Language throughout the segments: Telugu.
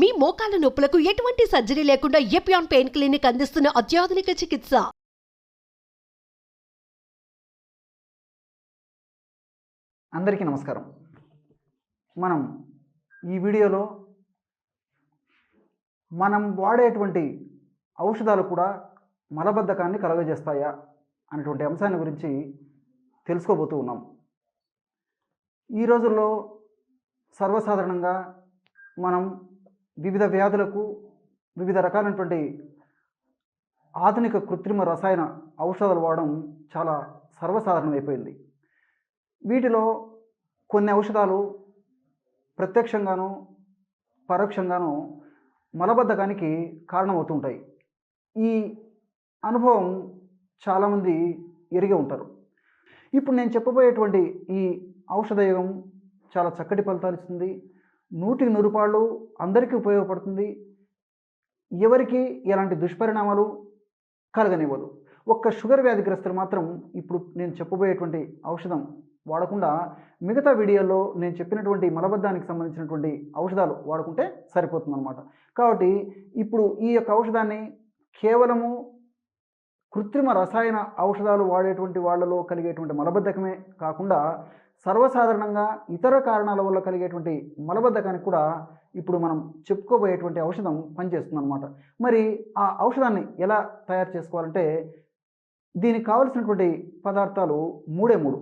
మీ మోకాల నొప్పులకు ఎటువంటి సర్జరీ లేకుండా ఎపియాన్ పెయిన్ క్లినిక్ అందిస్తున్న అత్యాధునిక చికిత్స. అందరికీ నమస్కారం. మనం ఈ వీడియోలో మనం వాడేటువంటి ఔషధాలు కూడా మలబద్ధకాన్ని కలుగజేస్తాయా అనేటువంటి అంశాన్ని గురించి తెలుసుకోబోతూ ఉన్నాం. ఈ రోజుల్లో సర్వసాధారణంగా మనం వివిధ వ్యాధులకు వివిధ రకాలైనటువంటి ఆధునిక కృత్రిమ రసాయన ఔషధాలు వాడడం చాలా సర్వసాధారణమైపోయింది. వీటిలో కొన్ని ఔషధాలు ప్రత్యక్షంగాను పరోక్షంగాను మలబద్ధకానికి కారణమవుతూ ఉంటాయి. ఈ అనుభవం చాలామంది ఎరిగి ఉంటారు. ఇప్పుడు నేను చెప్పబోయేటువంటి ఈ ఔషధయోగం చాలా చక్కటి ఫలితాలు ఇస్తుంది. 100కి 100 పాళ్ళు అందరికీ ఉపయోగపడుతుంది. ఎవరికి ఎలాంటి దుష్పరిణామాలు కలగనివ్వదు. ఒక్క షుగర్ వ్యాధిగ్రస్తులు మాత్రం ఇప్పుడు నేను చెప్పబోయేటువంటి ఔషధం వాడకుండా మిగతా వీడియోలో నేను చెప్పినటువంటి మలబద్ధానికి సంబంధించినటువంటి ఔషధాలు వాడుకుంటే సరిపోతుందన్నమాట. కాబట్టి ఇప్పుడు ఈ యొక్క ఔషధాన్ని కేవలము కృత్రిమ రసాయన ఔషధాలు వాడేటువంటి వాళ్ళలో కలిగేటువంటి మలబద్ధకమే కాకుండా సర్వసాధారణంగా ఇతర కారణాల వల్ల కలిగేటువంటి మలబద్ధకానికి కూడా ఇప్పుడు మనం చెప్పుకోబోయేటువంటి ఔషధం పనిచేస్తుందన్నమాట. మరి ఆ ఔషధాన్ని ఎలా తయారు చేసుకోవాలంటే దీనికి కావలసినటువంటి పదార్థాలు మూడే మూడు.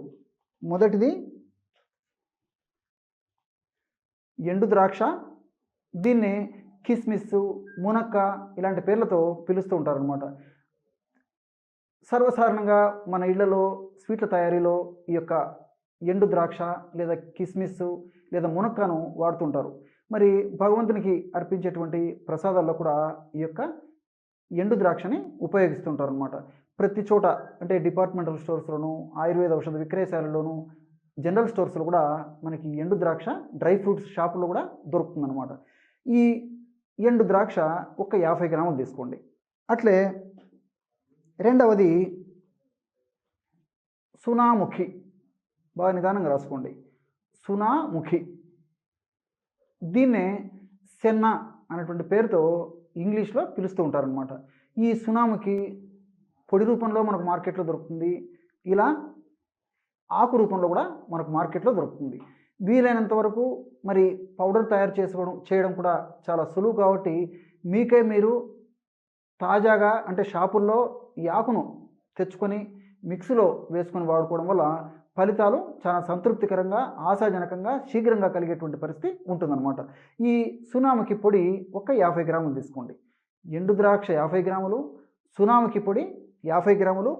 మొదటిది ఎండు ద్రాక్ష. దీన్ని కిస్మిస్, మునక్క ఇలాంటి పేర్లతో పిలుస్తూ ఉంటారనమాట. సర్వసాధారణంగా మన ఇళ్లలో స్వీట్ల తయారీలో ఈ యొక్క ఎండు ద్రాక్ష లేదా కిస్మిస్ లేదా మునక్కను వాడుతుంటారు. మరి భగవంతునికి అర్పించేటువంటి ప్రసాదాల్లో కూడా ఈ యొక్క ఎండు ద్రాక్షని ఉపయోగిస్తుంటారు అనమాట. ప్రతి చోట అంటే డిపార్ట్మెంటల్ స్టోర్స్లోను, ఆయుర్వేద ఔషధ విక్రయశాలలోను, జనరల్ స్టోర్స్లో కూడా మనకి ఎండు ద్రాక్ష డ్రై ఫ్రూట్స్ షాపులో కూడా దొరుకుతుందన్నమాట. ఈ ఎండు ద్రాక్ష ఒక 50 గ్రాములు తీసుకోండి. అట్లే రెండవది సునాముఖి. బాగా నిదానంగా రాసుకోండి. సునాముఖి. దీన్నే సెన్న అనేటువంటి పేరుతో ఇంగ్లీష్లో పిలుస్తూ ఉంటారనమాట. ఈ సునాముఖి పొడి రూపంలో మనకు మార్కెట్లో దొరుకుతుంది. ఇలా ఆకు రూపంలో కూడా మనకు మార్కెట్లో దొరుకుతుంది. వీలైనంత వరకు మరి పౌడర్ తయారు చేయడం కూడా చాలా సులువు. కాబట్టి మీకే మీరు తాజాగా అంటే షాపుల్లో ఈ ఆకును తెచ్చుకొని మిక్సీలో వేసుకొని వాడుకోవడం వల్ల ఫలితాలు చాలా సంతృప్తికరంగా, ఆశాజనకంగా, శీఘ్రంగా కలిగేటువంటి పరిస్థితి ఉంటుందన్నమాట. ఈ సునాముఖి పొడి ఒక 50 గ్రాములు తీసుకోండి. ఎండు ద్రాక్ష 50 గ్రాములు, సునాముఖి పొడి 50 గ్రాములు.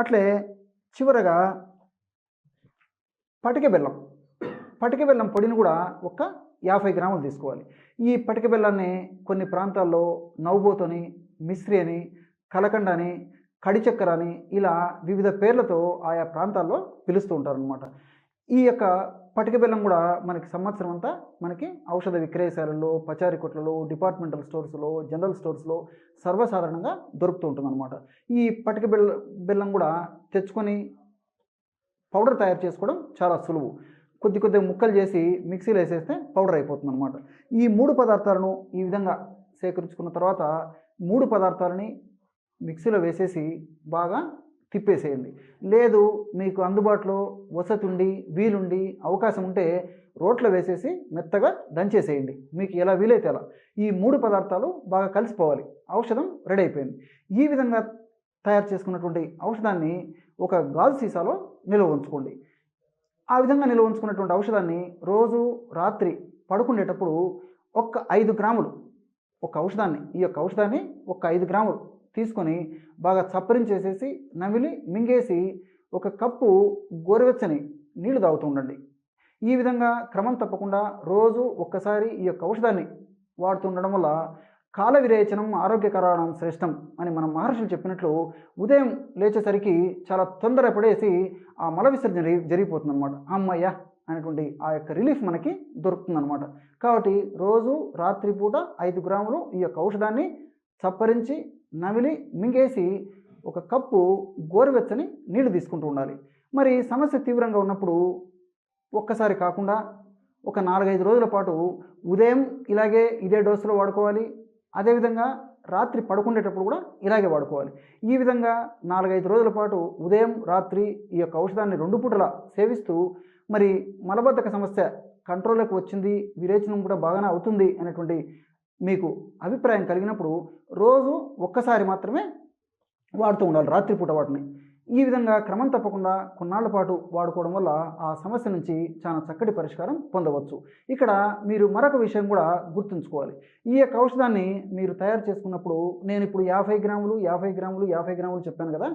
అట్లే చివరగా పటిక బెల్లం. పటిక బెల్లం పొడిని కూడా ఒక 50 గ్రాములు తీసుకోవాలి. ఈ పటిక బెల్లాన్ని కొన్ని ప్రాంతాల్లో నవ్వుబోతని, మిశ్రి అని, కలకండ అని, కడి చక్కెర అని ఇలా వివిధ పేర్లతో ఆయా ప్రాంతాల్లో పిలుస్తూ ఉంటారనమాట. ఈ యొక్క పటిక బెల్లం కూడా మనకి సంవత్సరం అంతా మనకి ఔషధ విక్రయశాలల్లో, పచారీ కొట్లలో, డిపార్ట్మెంటల్ స్టోర్స్లో, జనరల్ స్టోర్స్లో సర్వసాధారణంగా దొరుకుతూ ఉంటుందన్నమాట. ఈ పటిక బెల్లం కూడా తెచ్చుకొని పౌడర్ తయారు చేసుకోవడం చాలా సులువు. కొద్దిగా ముక్కలు చేసి మిక్సీలో వేసేస్తే పౌడర్ అయిపోతుంది అనమాట. ఈ 3 పదార్థాలను ఈ విధంగా సేకరించుకున్న తర్వాత 3 పదార్థాలని మిక్సీలో వేసేసి బాగా తిప్పేసేయండి. లేదు మీకు అందుబాటులో వసతి ఉండి, వీలుండి, అవకాశం ఉంటే రోట్లో వేసేసి మెత్తగా దంచేసేయండి. మీకు ఎలా వీలైతే అలా. ఈ 3 పదార్థాలు బాగా కలిసిపోవాలి. ఔషధం రెడీ అయిపోయింది. ఈ విధంగా తయారు చేసుకున్నటువంటి ఔషధాన్ని ఒక గాజు సీసాలో నిల్వ ఉంచుకోండి. ఆ విధంగా నిల్వ ఉంచుకున్నటువంటి ఔషధాన్ని రోజు రాత్రి పడుకునేటప్పుడు ఒక 5 గ్రాములు ఈ యొక్క ఔషధాన్ని ఒక 5 గ్రాములు తీసుకొని బాగా చప్పరించేసేసి నమిలి మింగేసి ఒక కప్పు గోరువెచ్చని నీళ్లు తాగుతూ ఉండండి. ఈ విధంగా క్రమం తప్పకుండా రోజు ఒక్కసారి ఈ యొక్క ఔషధాన్ని వాడుతూ ఉండడం వల్ల కాల విరేచనం ఆరోగ్యకరణం శ్రేష్టం అని మన మహర్షులు చెప్పినట్లు ఉదయం లేచేసరికి చాలా తొందరపడేసి ఆ మల విసర్జన జరిగిపోతుంది అనమాట. అమ్మయ్య అనేటువంటి ఆ యొక్క రిలీఫ్ మనకి దొరుకుతుందన్నమాట. కాబట్టి రోజు రాత్రిపూట 5 గ్రాములు ఈ యొక్క ఔషధాన్ని చప్పరించి నమిలి మింగేసి ఒక కప్పు గోరువెచ్చని నీళ్లు తీసుకుంటూ ఉండాలి. మరి సమస్య తీవ్రంగా ఉన్నప్పుడు ఒక్కసారి కాకుండా ఒక 4-5 రోజుల పాటు ఉదయం ఇలాగే ఇదే డోసులో వాడుకోవాలి. అదేవిధంగా రాత్రి పడుకునేటప్పుడు కూడా ఇలాగే వాడుకోవాలి. ఈ విధంగా 4-5 రోజుల పాటు ఉదయం రాత్రి ఈ యొక్క ఔషధాన్ని 2 పూటలా సేవిస్తూ మరి మలబద్ధక సమస్య కంట్రోల్లోకి వచ్చింది, విరేచనం కూడా బాగానే అవుతుంది అనేటువంటి మీకు అభిప్రాయం కలిగినప్పుడు రోజు ఒక్కసారి మాత్రమే వాడుతూ ఉండాలి రాత్రిపూట వాటిని. ఈ విధంగా క్రమం తప్పకుండా కొన్నాళ్ల పాటు వాడుకోవడం వల్ల ఆ సమస్య నుంచి చాలా చక్కటి పరిష్కారం పొందవచ్చు. ఇక్కడ మీరు మరొక విషయం కూడా గుర్తుంచుకోవాలి. ఈ యొక్క ఔషధాన్ని మీరు తయారు చేసుకున్నప్పుడు నేను ఇప్పుడు 50 గ్రాములు 50 గ్రాములు 50 గ్రాములు చెప్పాను కదా,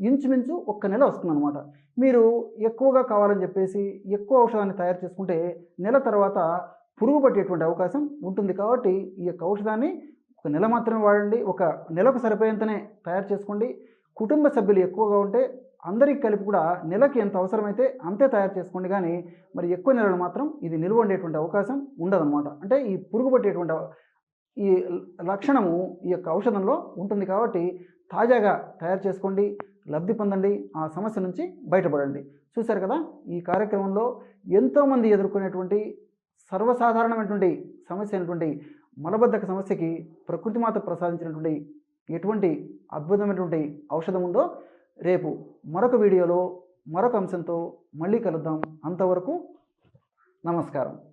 ఇంచుమించు 1 నెల వస్తుందన్నమాట. మీరు ఎక్కువగా కావాలని చెప్పేసి ఎక్కువ ఔషధాన్ని తయారు చేసుకుంటే నెల తర్వాత పురుగు పట్టేటువంటి అవకాశం ఉంటుంది. కాబట్టి ఈ యొక్క ఔషధాన్ని 1 నెల మాత్రమే వాడండి. 1 నెలకు సరిపోయేంతనే తయారు చేసుకోండి. కుటుంబ సభ్యులు ఎక్కువగా ఉంటే అందరికి కలిపి కూడా నెలకి ఎంత అవసరమైతే అంతే తయారు చేసుకోండి. కానీ మరి ఎక్కువ నెలలు మాత్రం ఇది నిల్వ ఉండేటువంటి అవకాశం ఉండదన్నమాట. అంటే ఈ పురుగు పట్టేటువంటి ఈ లక్షణము ఈ యొక్క ఔషధంలో ఉంటుంది. కాబట్టి తాజాగా తయారు చేసుకోండి, లబ్ధి పొందండి, ఆ సమస్య నుంచి బయటపడండి. చూశారు కదా, ఈ కార్యక్రమంలో ఎంతోమంది ఎదుర్కొనేటువంటి సర్వసాధారణమైనటువంటి సమస్య అయినటువంటి మలబద్ధక సమస్యకి ప్రకృతి మాత ప్రసాదించినటువంటి ఎటువంటి అద్భుతమైనటువంటి ఔషధం ఉందో రేపు మరొక వీడియోలో మరొక అంశంతో మళ్ళీ కలుద్దాం. అంతవరకు నమస్కారం.